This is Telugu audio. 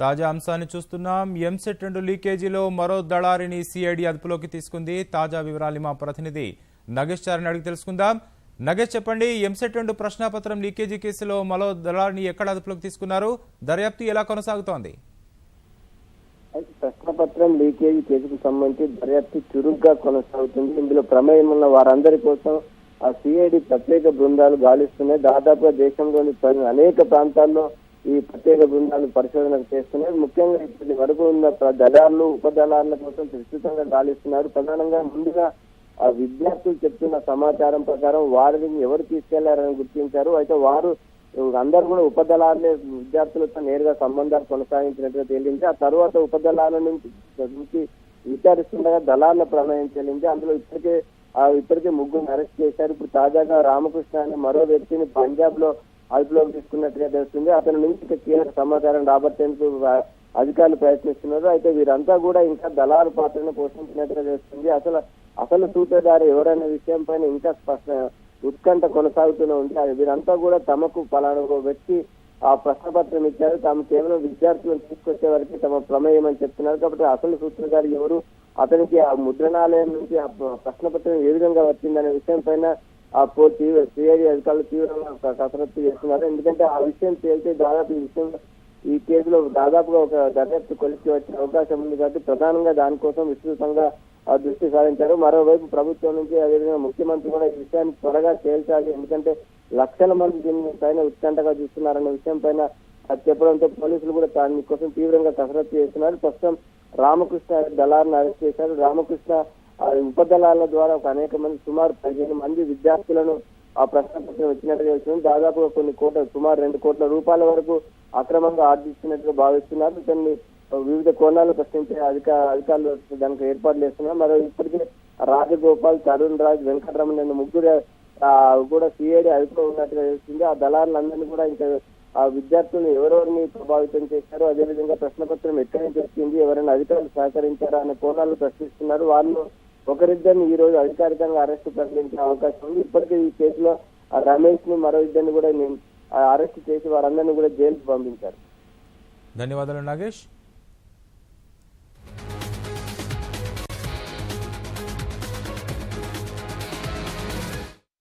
తాజా అంశాన్ని చూస్తున్నాం. ఎంసెట్ 2 లీకేజీలో మరో దళారిని సిఐడి అదుపులోకి తీసుకుంది. తాజా వివరాలు మా ప్రతినిధి నగేష్ చారిని అడిగి తెలుసుకుందాం. నగేష్, చెప్పండి, ఎంసెట్ 2 ప్రశ్నాపత్రం లీకేజీ కేసులో మరో దళారిని ఎక్కడ అదుపులోకి తీసుకున్నారు? దర్యాప్తు ఎలా కొనసాగుతోంది? ప్రశ్నపత్రం లీకేజీ కేసుకు సంబంధించి దర్యాప్తు చురుగ్గా కొనసాగుతుంది. ఇందులో ప్రమేయం ఉన్న వారందరి కోసం ఆ సిఐడి ప్రత్యేక బృందాలు గాలిస్తున్నాయి. దాదాపుగా దేశంలోని అనేక ప్రాంతాల్లో ఈ ప్రత్యేక బృందాలు పరిశోధన చేస్తున్నాయి. ముఖ్యంగా ఇప్పటి వరకు ఉన్న దళారులు ఉపదళారుల కోసం విస్తృతంగా గాలిస్తున్నారు. ప్రధానంగా ముందుగా ఆ విద్యార్థులు చెప్తున్న సమాచారం ప్రకారం వారిని ఎవరు తీసుకెళ్లారని గుర్తించారు. అయితే వారు అందరూ కూడా ఉపదళాలే విద్యార్థులతో నేరుగా సంబంధాలు కొనసాగించినట్టుగా తేలింది. ఆ తర్వాత ఉపదళాల నుంచి విచారిస్తుండగా దళాల ప్రమేయం తేలింది. అందులో ఇప్పటికే ముగ్గురు అరెస్ట్ చేశారు. ఇప్పుడు తాజాగా రామకృష్ణ అనే మరో వ్యక్తిని పంజాబ్ లో అదుపులోకి తీసుకున్నట్టుగా తెలుస్తుంది. అతని నుంచి కీలక సమాచారం రాబట్టేందుకు అధికారులు ప్రయత్నిస్తున్నారు. అయితే వీరంతా కూడా ఇంకా దళారు పాత్రను పోషించినట్టుగా తెలుస్తుంది. అసలు సూత్రధారి ఎవరనే విషయం పైన ఇంకా ఉత్కంఠ కొనసాగుతూనే ఉంది. వీరంతా కూడా తమకు పలానా వ్యక్తి ఆ ప్రశ్నపత్రం ఇచ్చారు, తాము కేవలం విద్యార్థులను తీసుకొచ్చే వరకు తమ ప్రమేయం అని చెప్తున్నారు. కాబట్టి అసలు సూత్రధారి ఎవరు, అతనికి ఆ ముద్రణాలయం నుంచి ఆ ప్రశ్నపత్రం ఏ విధంగా వచ్చిందనే విషయం పైన ఆ సిఐడి అధికారులు తీవ్రంగా కసరత్తు చేస్తున్నారు. ఎందుకంటే ఆ విషయం తేలితే దాదాపు ఈ కేసులో దాదాపుగా ఒక దర్యాప్తు కొలిసి వచ్చే అవకాశం ఉంది. కాబట్టి ప్రధానంగా దానికోసం విస్తృతంగా దృష్టి సారించారు. మరోవైపు ప్రభుత్వం నుంచి అదేవిధంగా ముఖ్యమంత్రి కూడా ఈ విషయాన్ని త్వరగా తేల్చాలి, ఎందుకంటే లక్షల మంది దీని పైన ఉత్కంఠగా చూస్తున్నారన్న విషయం పైన చెప్పడంతో పోలీసులు కూడా దానికోసం తీవ్రంగా కసరత్తు చేస్తున్నారు. ప్రస్తుతం రామకృష్ణ దళాలను అరెస్ట్ చేశారు. రామకృష్ణ ఉపదళాల ద్వారా ఒక అనేక మంది సుమారు 15 మంది విద్యార్థులను ఆ ప్రశ్నపత్రం ఇచ్చినట్టుగా తెలుస్తుంది. దాదాపుగా సుమారు 2 కోట్ల రూపాయల వరకు అక్రమంగా ఆర్జిస్తున్నట్టుగా భావిస్తున్నారు. దాన్ని వివిధ కోణాలు ప్రశ్నించే అధికారులు దానికి ఏర్పాట్లు చేస్తున్నారు. మరి ఇప్పటికే రాజగోపాల్, తరుణ్ రాజ్, వెంకటరమణ ముగ్గురు కూడా సిఐడి అదుపులో ఉన్నట్టుగా తెలుస్తుంది. ఆ దళారులందరినీ కూడా ఇంకా ఆ విద్యార్థులను ఎవరెవరిని ప్రభావితం చేశారు, అదేవిధంగా ప్రశ్నపత్రం ఎక్కడి నుంచి వచ్చింది, ఎవరైనా అధికారులు సహకరించారా అనే కోణాలు ప్రశ్నిస్తున్నారు. వాళ్ళు ఒకరిద్దరిని ఈ రోజు అధికారికంగా అరెస్టు ప్రకటించే అవకాశం ఉంది. ఇప్పటికే ఈ కేసులో రమేష్ ని మరో ఇద్దరిని కూడా అరెస్ట్ చేసి వారందరినీ కూడా జైలుకు పంపించారు. ధన్యవాదాలు నాగేష్.